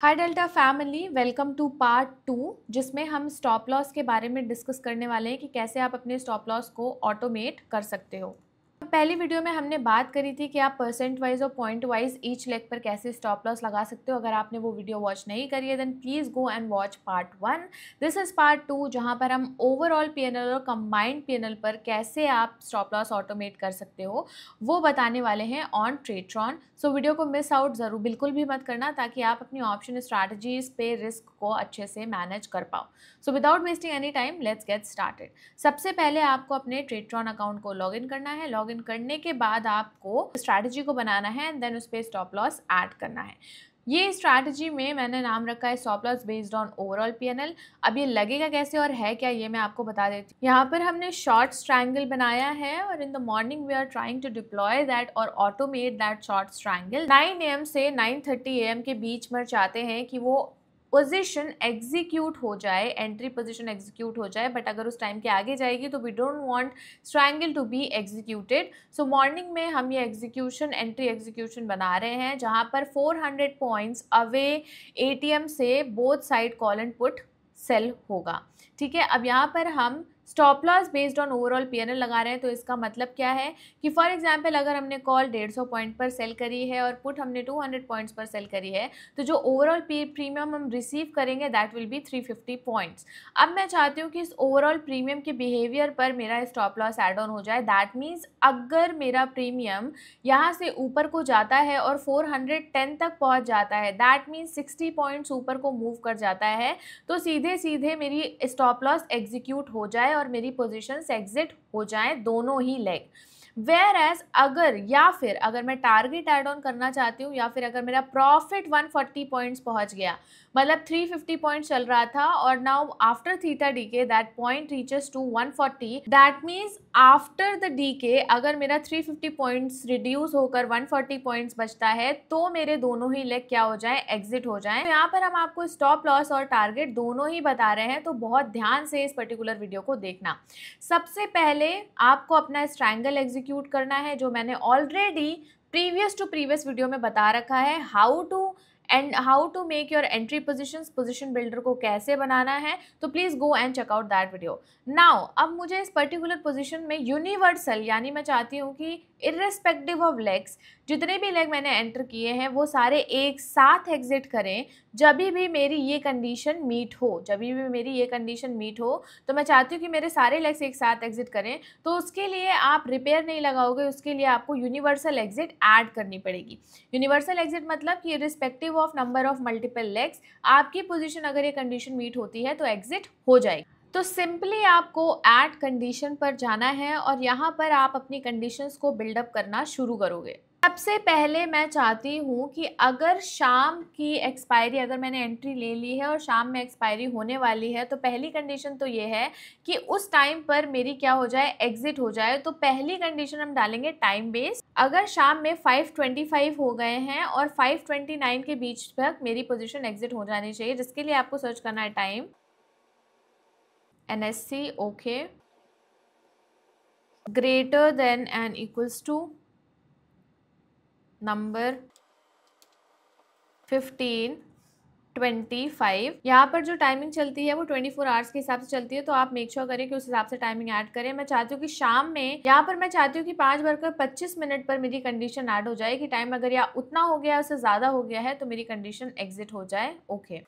Hi Delta family, welcome to part 2 जिसमें हम stop loss के बारे में डिस्कस करने वाले हैं कि कैसे आप अपने स्टॉप लॉस को ऑटोमेट कर सकते हो। पहली वीडियो में हमने बात करी थी कि आप परसेंट वाइज और पॉइंट वाइज ईच लेग पर कैसे स्टॉप लॉस लगा सकते हो। अगर आपने वो वीडियो वॉच नहीं करी है then please go and watch part 1। This is part 2 जहां पर हम ओवरऑल पीएनएल और कंबाइंड पीएनएल पर कैसे आप स्टॉप लॉस ऑटोमेट कर सकते हो वो बताने वाले हैं ऑन ट्रेडट्रॉन। सो वीडियो को मिस आउट ज़रूर बिल्कुल भी मत करना ताकि आप अपनी ऑप्शन स्ट्रैटेजीज पे रिस्क को अच्छे से मैनेज कर पाओ। So without wasting any time let's get started. सबसे पहले आपको अपने ट्रेडट्रॉन अकाउंट को लॉगिन करना है। लॉगिन करने के बाद आपको स्ट्रैटेजी को बनाना है एंड देन उस पर स्टॉप लॉस ऐड करना है। ये स्ट्रैटेजी में मैंने नाम रखा है stop loss based on overall PNL. अब ये लगेगा कैसे और है क्या ये मैं आपको बता देती हूँ। यहाँ पर हमने शॉर्ट ट्रायंगल बनाया है और in the morning we are trying to deploy that और automate that short triangle. 9 AM से 9:30 AM के बीच में चाहते हैं कि वो पोजीशन एग्जीक्यूट हो जाए, एंट्री पोजीशन एग्जीक्यूट हो जाए, बट अगर उस टाइम के आगे जाएगी तो we don't want triangle to be executed. So morning में हम ये एग्जीक्यूशन एंट्री एग्जीक्यूशन बना रहे हैं जहां पर 400 पॉइंट्स अवे एटीएम से both side call and put sell होगा। ठीक है, अब यहाँ पर हम stop loss based on overall PNL लगा रहे हैं। तो इसका मतलब क्या है कि फॉर एग्जांपल अगर हमने कॉल 150 पॉइंट पर सेल करी है और पुट हमने 200 पॉइंट्स पर सेल करी है तो जो ओवरऑल प्रीमियम हम रिसीव करेंगे दैट विल बी 350 पॉइंट्स। अब मैं चाहती हूँ कि इस ओवरऑल प्रीमियम के बिहेवियर पर मेरा स्टॉप लॉस एड ऑन हो जाए। दैट मीन्स अगर मेरा प्रीमियम यहाँ से ऊपर को जाता है और 410 तक पहुँच जाता है, दैट मीन्स 60 पॉइंट्स ऊपर को मूव कर जाता है, तो सीधे सीधे मेरी स्टॉप लॉस एग्जीक्यूट हो जाए और मेरी पोजीशंस एग्जिट हो जाएं दोनों ही लेग। वेयर एज अगर या फिर अगर मैं टारगेट एड ऑन करना चाहती हूँ या फिर अगर मेरा प्रॉफिट 140 पॉइंट्स पहुंच गया, मतलब 350 पॉइंट्स चल रहा था और now after theta decay that point reaches to 140, that means after the decay अगर मेरा 350 पॉइंट्स रिड्यूस होकर 140 पॉइंट्स बचता है तो मेरे दोनों ही लेग क्या हो जाए, एग्जिट हो जाए। तो यहाँ पर हम आपको स्टॉप लॉस और टारगेट दोनों ही बता रहे हैं, तो बहुत ध्यान से इस पर्टिकुलर वीडियो को देखना। सबसे पहले आपको अपना ट्रायंगल एग्जीक्यूट करना है जो मैंने ऑलरेडी प्रीवियस वीडियो में बता रखा है, how to make your entry positions, position builder को कैसे बनाना है। तो please go and check out that video. Now अब मुझे इस पर्टिकुलर पोजीशन में यूनिवर्सल यानी मैं चाहती हूँ कि इर्रेस्पेक्टिव ऑफ लेग्स जितने भी लेग मैंने एंटर किए हैं वो सारे एक साथ एग्जिट करें जब भी मेरी ये कंडीशन मीट हो। जब भी मेरी ये कंडीशन मीट हो तो मैं चाहती हूँ कि मेरे सारे लेग्स एक साथ एग्जिट करें। तो उसके लिए आप रिपेयर नहीं लगाओगे, उसके लिए आपको यूनिवर्सल एग्जिट ऐड करनी पड़ेगी। यूनिवर्सल एग्जिट मतलब कि respective of number of multiple legs आपकी पोजीशन अगर ये कंडीशन मीट होती है तो एग्जिट हो जाएगी। तो सिंपली आपको ऐड कंडीशन पर जाना है और यहाँ पर आप अपनी कंडीशंस को बिल्डअप करना शुरू करोगे। सबसे पहले मैं चाहती हूँ कि अगर शाम की एक्सपायरी, अगर मैंने एंट्री ले ली है और शाम में एक्सपायरी होने वाली है, तो पहली कंडीशन तो ये है कि उस टाइम पर मेरी क्या हो जाए, एग्जिट हो जाए। तो पहली कंडीशन हम डालेंगे टाइम बेस्ड। अगर शाम में 5:25 हो गए हैं और 5:29 के बीच तक मेरी पोजीशन एग्जिट हो जानी चाहिए, जिसके लिए आपको सर्च करना है time NSC okay greater than and equals to number 15:25। यहाँ पर जो टाइमिंग चलती है वो 24 आवर्स के हिसाब से चलती है, तो आप मेक श्योर करें कि उस हिसाब से टाइमिंग ऐड करें। मैं चाहती हूँ कि शाम में यहाँ पर मैं चाहती हूँ कि 5:25 पर मेरी कंडीशन ऐड हो जाए कि टाइम अगर या उतना हो गया उससे ज़्यादा हो गया है तो मेरी कंडीशन एग्जिट हो जाए। ओके,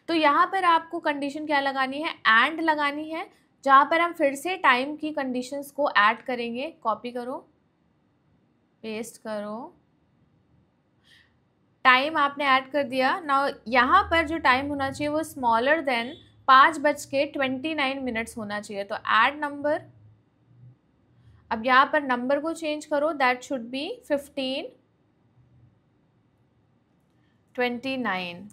तो यहाँ पर आपको कंडीशन क्या लगानी है, एंड लगानी है, जहाँ पर हम फिर से टाइम की कंडीशंस को ऐड करेंगे। कॉपी करो, पेस्ट करो, टाइम आपने ऐड कर दिया। नाउ यहाँ पर जो टाइम होना चाहिए वो स्मॉलर देन 5:29 होना चाहिए। तो ऐड नंबर, अब यहाँ पर नंबर को चेंज करो, दैट शुड बी 15:29।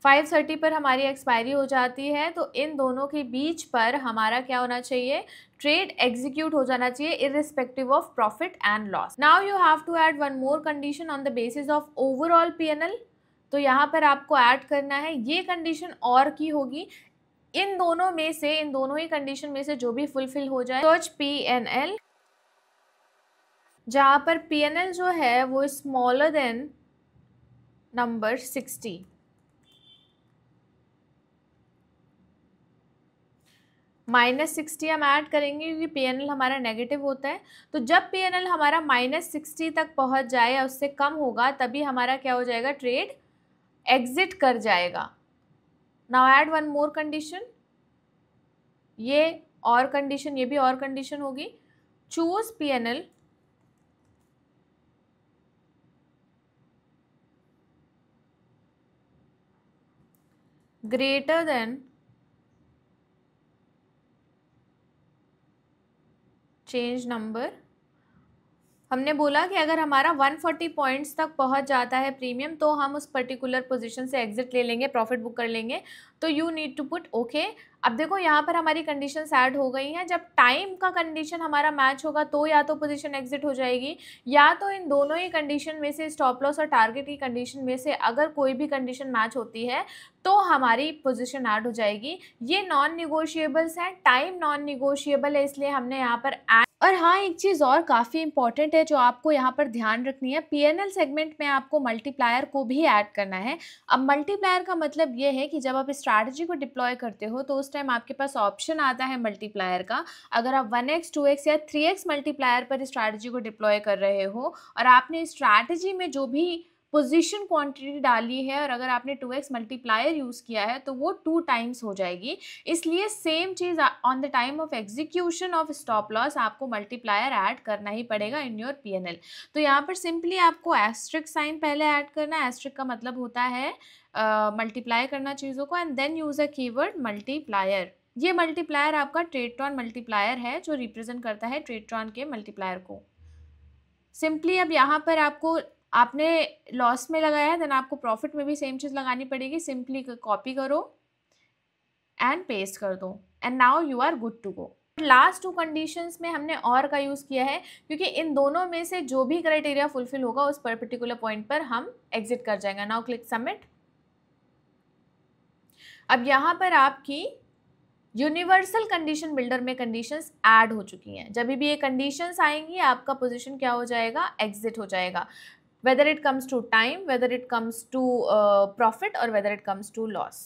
5:30 पर हमारी एक्सपायरी हो जाती है, तो इन दोनों के बीच पर हमारा क्या होना चाहिए, ट्रेड एग्जीक्यूट हो जाना चाहिए irrespective of profit and loss. Now you have to add one more condition on the basis of overall PNL. तो यहाँ पर आपको ऐड करना है, ये कंडीशन और की होगी, इन दोनों में से, इन दोनों ही कंडीशन में से जो भी फुलफिल हो जाए। सर्च पीएनएल, जहाँ पर पीएनएल जो है वो स्मॉलर देन नंबर 60। -60 हम ऐड करेंगे क्योंकि PNL हमारा नेगेटिव होता है। तो जब PNL हमारा -60 तक पहुंच जाए या उससे कम होगा तभी हमारा क्या हो जाएगा, ट्रेड एग्जिट कर जाएगा। Now add one more condition, ये और कंडीशन, ये भी और कंडीशन होगी। Choose PNL greater than change number. हमने बोला कि अगर हमारा 140 पॉइंट्स तक पहुंच जाता है प्रीमियम तो हम उस पर्टिकुलर पोजीशन से एग्जिट ले लेंगे, प्रॉफिट बुक कर लेंगे। तो you need to put okay. अब देखो यहाँ पर हमारी कंडीशंस ऐड हो गई हैं। जब टाइम का कंडीशन हमारा मैच होगा तो या तो पोजीशन एग्जिट हो जाएगी, या तो इन दोनों ही कंडीशन में से, स्टॉप लॉस और टारगेट की कंडीशन में से अगर कोई भी कंडीशन मैच होती है तो हमारी पोजीशन ऐड हो जाएगी। ये नॉन निगोशिएबल्स हैं, टाइम नॉन निगोशिएबल है, इसलिए हमने यहाँ पर ऐड। और हाँ, एक चीज़ और काफ़ी इंपॉर्टेंट है जो आपको यहाँ पर ध्यान रखनी है, PNL सेगमेंट में आपको मल्टीप्लायर को भी ऐड करना है। अब मल्टीप्लायर का मतलब ये है कि जब आप स्ट्रैटेजी को डिप्लॉय करते हो तो उस टाइम आपके पास ऑप्शन आता है मल्टीप्लायर का। अगर आप 1x 2x या 3x मल्टीप्लायर पर स्ट्रैटेजी को डिप्लॉय कर रहे हो और आपने स्ट्रैटेजी में जो भी पोजीशन क्वांटिटी डाली है और अगर आपने 2x मल्टीप्लायर यूज़ किया है तो वो 2 टाइम्स हो जाएगी। इसलिए same cheese on the time of execution of stop loss आपको मल्टीप्लायर ऐड करना ही पड़ेगा इन योर PNL। तो यहाँ पर सिंपली आपको एस्ट्रिक साइन पहले ऐड करना है। एस्ट्रिक का मतलब होता है मल्टीप्लाई करना चीज़ों को, and then use a keyword multiplier. ये मल्टीप्लायर आपका ट्रेडट्रॉन मल्टीप्लायर है जो रिप्रेजेंट करता है ट्रेडट्रॉन के मल्टीप्लायर को। सिंपली अब यहाँ पर आपने लॉस में लगाया है, देन आपको प्रॉफिट में भी सेम चीज़ लगानी पड़ेगी। सिंपली कॉपी करो एंड पेस्ट कर दो and now you are good to go. Last 2 conditions में हमने और का यूज़ किया है क्योंकि इन दोनों में से जो भी क्राइटेरिया फुलफिल होगा उस पर्टिकुलर पॉइंट पर हम एग्जिट कर जाएंगे। Now click submit. अब यहाँ पर आपकी यूनिवर्सल कंडीशन बिल्डर में कंडीशंस ऐड हो चुकी हैं। जब भी ये कंडीशंस आएंगी आपका पोजीशन क्या हो जाएगा, एग्जिट हो जाएगा, whether it comes to time, whether it comes to profit or whether it comes to loss.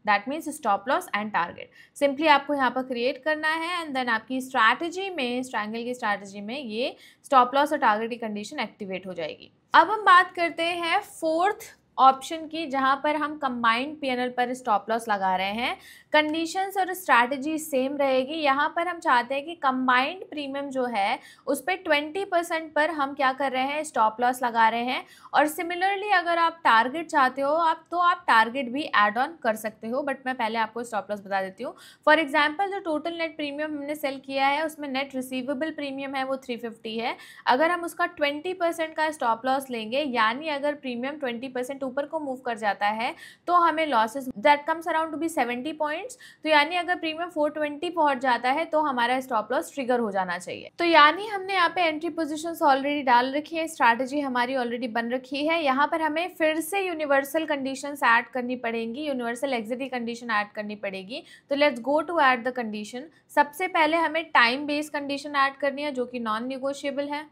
That means stop loss and target. Simply आपको यहाँ पर क्रिएट करना है एंड देन आपकी स्ट्रैटेजी में, ट्रायंगल की स्ट्रैटेजी में ये स्टॉप लॉस और टारगेट की कंडीशन एक्टिवेट हो जाएगी। अब हम बात करते हैं फोर्थ ऑप्शन की, जहां पर हम कंबाइंड PNL पर स्टॉप लॉस लगा रहे हैं। कंडीशंस और स्ट्रैटेजी सेम रहेगी। यहाँ पर हम चाहते हैं कि कंबाइंड प्रीमियम जो है उस पर 20% पर हम क्या कर रहे हैं, स्टॉप लॉस लगा रहे हैं। और सिमिलरली अगर आप टारगेट चाहते हो आप टारगेट भी ऐड ऑन कर सकते हो, बट मैं पहले आपको स्टॉप लॉस बता देती हूँ। फॉर एग्जाम्पल जो टोटल नेट प्रीमियम हमने सेल किया है उसमें नेट रिसीवेबल प्रीमियम है वो 350 है। अगर हम उसका 20% का स्टॉप लॉस लेंगे, यानी अगर प्रीमियम 20% ऊपर को मूव कर जाता है तो हमें losses that comes around to be 70 points. तो यानी अगर प्रीमियम 420 पहुंच जाता है तो हमारा स्टॉप लॉस ट्रिगर हो जाना चाहिए। तो यानी हमने यहाँ पे एंट्री पोजीशंस ऑलरेडी डाल रखी है, स्ट्रैटेजी हमारी ऑलरेडी बन रखी है। यहाँ पर हमें फिर से यूनिवर्सल कंडीशंस ऐड करनी पड़ेंगी, यूनिवर्सल एग्जिट की कंडीशन ऐड करनी पड़ेगी। तो let's go to add the condition. सबसे पहले हमें टाइम बेस्ड कंडीशन ऐड करनी है जो कि नॉन निगोशिएबल है।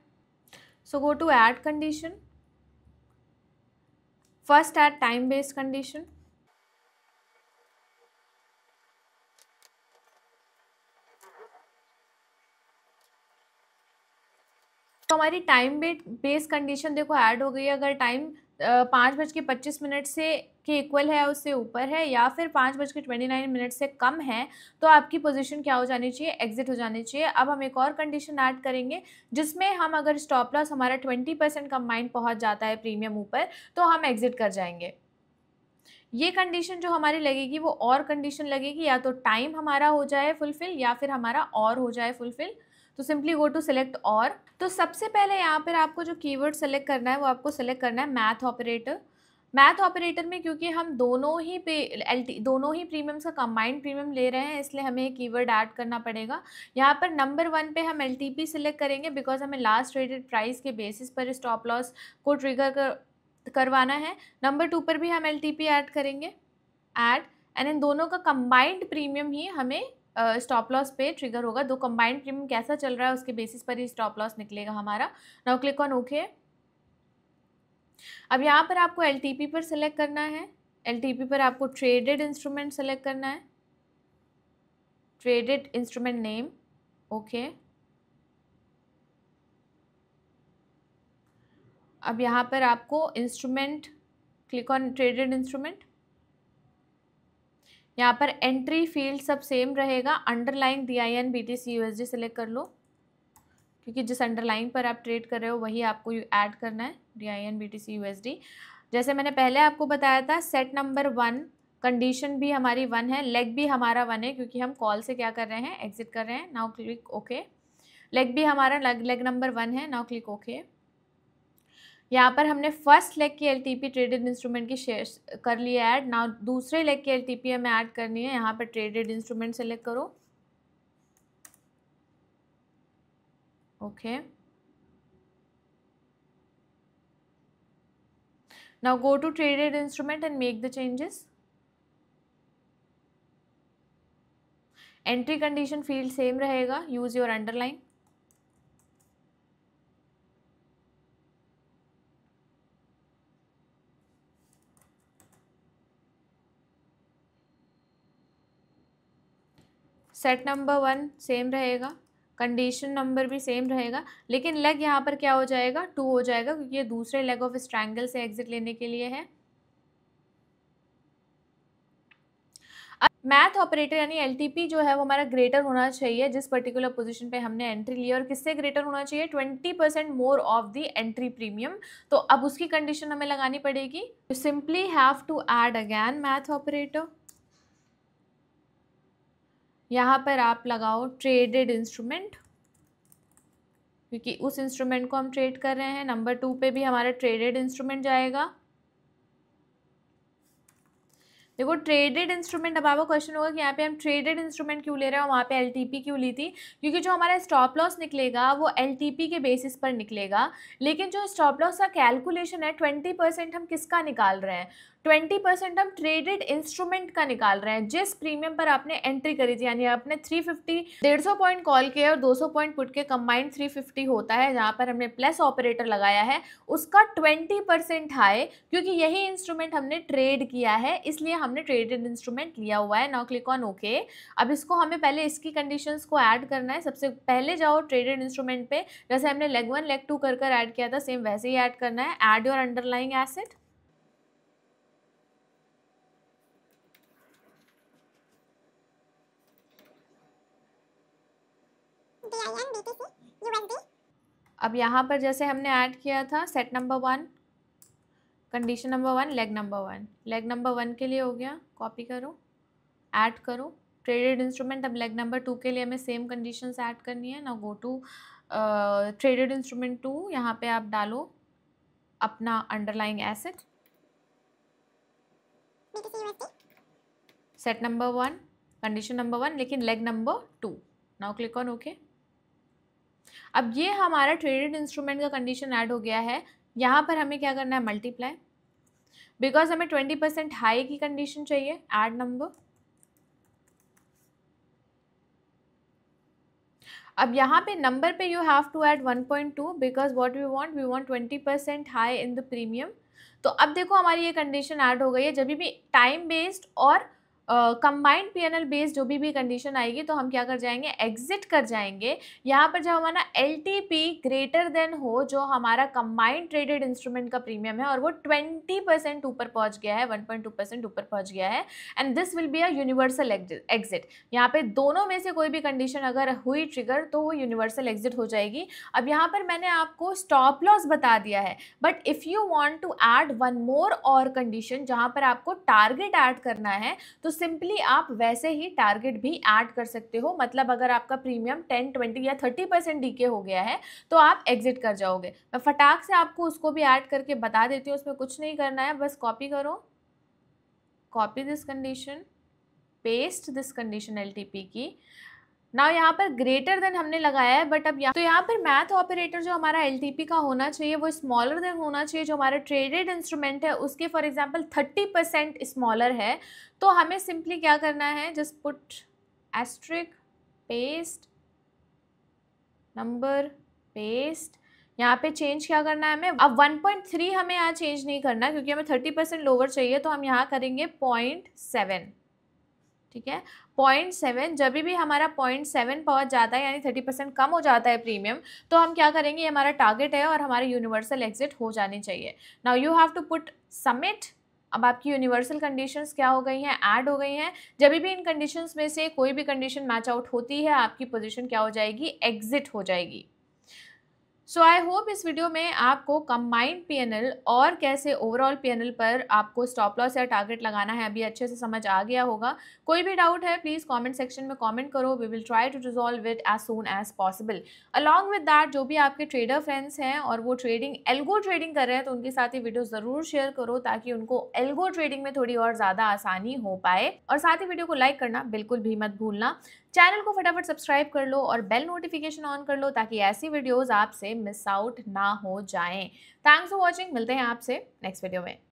So go to add condition, first add time based condition। तो हमारी टाइम बेस्ड कंडीशन देखो ऐड हो गई है। अगर टाइम 5:25 से के इक्वल है, उससे ऊपर है, या फिर 5:29 से कम है तो आपकी पोजीशन क्या हो जानी चाहिए, एग्जिट हो जानी चाहिए। अब हम एक और कंडीशन ऐड करेंगे जिसमें हम अगर स्टॉप लॉस हमारा 20% कंबाइंड पहुंच जाता है प्रीमियम ऊपर तो हम एग्जिट कर जाएंगे। ये कंडीशन जो हमारी लगेगी वो और कंडीशन लगेगी, या तो टाइम हमारा हो जाए फुलफिल या फिर हमारा और हो जाए फुलफिल। तो सिंपली गो टू सिलेक्ट और। तो सबसे पहले यहाँ पर आपको जो कीवर्ड सेलेक्ट करना है वो आपको सेलेक्ट करना है मैथ ऑपरेटर। मैथ ऑपरेटर में क्योंकि हम दोनों ही प्रीमियम्स का कंबाइंड प्रीमियम ले रहे हैं इसलिए हमें एक कीवर्ड ऐड करना पड़ेगा। यहाँ पर नंबर 1 पे हम LTP सिलेक्ट करेंगे बिकॉज हमें लास्ट ट्रेडेड प्राइस के बेसिस पर स्टॉप लॉस को ट्रिगर करवाना है। नंबर 2 पर भी हम LTP ऐड करेंगे, ऐड, एंड इन दोनों का कंबाइंड प्रीमियम ही हमें स्टॉप लॉस पे ट्रिगर होगा। दो कंबाइंड प्रीमियम कैसा चल रहा है उसके बेसिस पर ही स्टॉप लॉस निकलेगा हमारा। Now click on okay. अब यहाँ पर आपको LTP पर सिलेक्ट करना है, LTP पर आपको ट्रेडेड इंस्ट्रूमेंट सेलेक्ट करना है, ट्रेडेड इंस्ट्रूमेंट नेम, ओके। अब यहाँ पर आपको instrument, click on traded instrument. यहाँ पर एंट्री फील्ड सब सेम रहेगा, underline DIN BTC USD select कर लो, क्योंकि जिस अंडरलाइन पर आप ट्रेड कर रहे हो वही आपको ऐड करना है, DIN BTC USD। जैसे मैंने पहले आपको बताया था, सेट नंबर 1 कंडीशन भी हमारी 1 है, लेग भी हमारा 1 है, क्योंकि हम कॉल से क्या कर रहे हैं, एग्जिट कर रहे हैं। Now click okay. लेग भी हमारा लेग नंबर 1 है, नाउ क्लिक ओके। यहाँ पर हमने फर्स्ट लेग की LTP ट्रेडेड इंस्ट्रूमेंट की शेयर कर ली है ऐड। नाउ दूसरे लेग की LTP हमें ऐड करनी है, यहाँ पर ट्रेडेड इंस्ट्रूमेंट सेलेक्ट करो, okay. Now go to traded instrument and make the changes. Entry condition field same रहेगा, use your underline. Set number 1 same रहेगा, कंडीशन नंबर भी सेम रहेगा, लेकिन लेग यहाँ पर क्या हो जाएगा, 2 हो जाएगा, क्योंकि ये दूसरे लेग ऑफ स्ट्रैंगल से एग्जिट लेने के लिए है। अब मैथ ऑपरेटर यानी LTP जो है वो हमारा ग्रेटर होना चाहिए जिस पर्टिकुलर पोजीशन पे हमने एंट्री ली है, और किससे ग्रेटर होना चाहिए, 20% more of the entry premium. तो अब उसकी कंडीशन हमें लगानी पड़ेगी, you simply have to add again math operator. यहाँ पर आप लगाओ ट्रेडेड इंस्ट्रूमेंट, क्योंकि उस इंस्ट्रूमेंट को हम ट्रेड कर रहे हैं। नंबर 2 पे भी हमारा ट्रेडेड इंस्ट्रूमेंट जाएगा। देखो ट्रेडेड इंस्ट्रूमेंट, अब आपका क्वेश्चन होगा कि यहाँ पे हम ट्रेडेड इंस्ट्रूमेंट क्यों ले रहे हैं और वहाँ पे LTP क्यों ली थी, क्योंकि जो हमारा स्टॉप लॉस निकलेगा वो LTP के बेसिस पर निकलेगा, लेकिन जो स्टॉप लॉस का कैलकुलेशन है 20% हम किसका निकाल रहे हैं, 20% हम ट्रेडेड इंस्ट्रूमेंट का निकाल रहे हैं जिस प्रीमियम पर आपने एंट्री करी थी। यानी आपने 350 150 पॉइंट कॉल के और 200 पॉइंट पुट के कंबाइंड 350 होता है, जहाँ पर हमने प्लस ऑपरेटर लगाया है, उसका 20% हाई, क्योंकि यही इंस्ट्रूमेंट हमने ट्रेड किया है इसलिए हमने ट्रेडेड इंस्ट्रूमेंट लिया हुआ है। Now click on okay. अब इसको हमें पहले इसकी कंडीशंस को ऐड करना है। सबसे पहले जाओ ट्रेडेड इंस्ट्रूमेंट पे, जैसे हमने लेग 1 लेग 2 कर ऐड किया था, सेम वैसे ही ऐड करना है। ऐड योर अंडरलाइंग एसेट, अब यहाँ पर जैसे हमने ऐड किया था set number 1 condition number 1 leg number 1, leg number 1 के लिए हो गया, कॉपी करो ऐड करो ट्रेडेड इंस्ट्रूमेंट। अब लेग नंबर 2 के लिए हमें सेम कंडीशंस ऐड करनी है। Now go to traded instrument 2, यहाँ पे आप डालो अपना underlying asset, set number 1 condition number 1 लेकिन leg number 2। Now click on okay. अब ये हमारा ट्रेडेड इंस्ट्रूमेंट का कंडीशन ऐड हो गया है। यहाँ पर हमें क्या करना है, मल्टीप्लाई, बिकॉज हमें 20% हाई की कंडीशन चाहिए। ऐड नंबर, अब यहाँ पे नंबर पे you have to add 1.2 because what we want 20% high in the premium. तो अब देखो हमारी ये कंडीशन ऐड हो गई है। जब भी टाइम बेस्ड और कंबाइंड PNL बेस्ड जो भी कंडीशन आएगी तो हम क्या कर जाएंगे, एग्जिट कर जाएंगे। यहाँ पर जब हमारा LTP ग्रेटर देन हो जो हमारा कंबाइंड ट्रेडेड इंस्ट्रूमेंट का प्रीमियम है और वो 20% ऊपर पहुँच गया है, 1.2% ऊपर पहुँच गया है, and this will be a universal exit. यहाँ पे दोनों में से कोई भी कंडीशन अगर हुई ट्रिगर तो वो यूनिवर्सल एग्जिट हो जाएगी। अब यहाँ पर मैंने आपको स्टॉप लॉस बता दिया है, but if you want to add one more और कंडीशन जहाँ पर आपको टारगेट ऐड करना है तो सिंपली आप वैसे ही टारगेट भी ऐड कर सकते हो। मतलब अगर आपका प्रीमियम 10, 20 या 30% डीके हो गया है तो आप एग्जिट कर जाओगे। मैं फटाक से आपको उसको भी ऐड करके बता देती हूँ, उसमें कुछ नहीं करना है, बस कॉपी करो, copy this condition, paste this condition LTP की। ना यहाँ पर ग्रेटर देन हमने लगाया है, बट अब यहाँ पर मैथ ऑपरेटर जो हमारा LTP का होना चाहिए वो स्मॉलर देन होना चाहिए। जो हमारा ट्रेडेड इंस्ट्रूमेंट है उसके फॉर एग्जांपल 30% स्मॉलर है, तो हमें सिंपली क्या करना है, just put asterisk, paste number, paste, यहाँ पे चेंज क्या करना है हमें, अब 1.3 हमें यहाँ चेंज नहीं करना क्योंकि हमें 30% लोअर चाहिए, तो हम यहाँ करेंगे 0.7, ठीक है। 0.7, जब भी हमारा 0.7 पहुंच जाता है यानी 30% कम हो जाता है प्रीमियम, तो हम क्या करेंगे, ये हमारा टारगेट है और हमारे यूनिवर्सल एग्जिट हो जानी चाहिए। Now you have to put submit. अब आपकी यूनिवर्सल कंडीशंस क्या हो गई हैं, ऐड हो गई हैं। जब भी इन कंडीशंस में से कोई भी कंडीशन मैच आउट होती है, आपकी पोजीशन क्या हो जाएगी, एग्जिट हो जाएगी। सो आई होप इस वीडियो में आपको कंबाइंड पीएनएल और कैसे ओवरऑल पीएनएल पर आपको स्टॉप लॉस या टारगेट लगाना है अभी अच्छे से समझ आ गया होगा। कोई भी डाउट है प्लीज़ कमेंट सेक्शन में कमेंट करो, we will try to resolve it as soon as possible. Along with that, जो भी आपके ट्रेडर फ्रेंड्स हैं और वो ट्रेडिंग एल्गो ट्रेडिंग कर रहे हैं, तो उनके साथ ये वीडियो ज़रूर शेयर करो ताकि उनको एल्गो ट्रेडिंग में थोड़ी और ज़्यादा आसानी हो पाए। और साथ ही वीडियो को लाइक करना बिल्कुल भी मत भूलना। चैनल को फटाफट सब्सक्राइब कर लो और बेल नोटिफिकेशन ऑन कर लो ताकि ऐसी वीडियोस आपसे मिस आउट ना हो जाएं। थैंक्स फॉर वॉचिंग, मिलते हैं आपसे नेक्स्ट वीडियो में।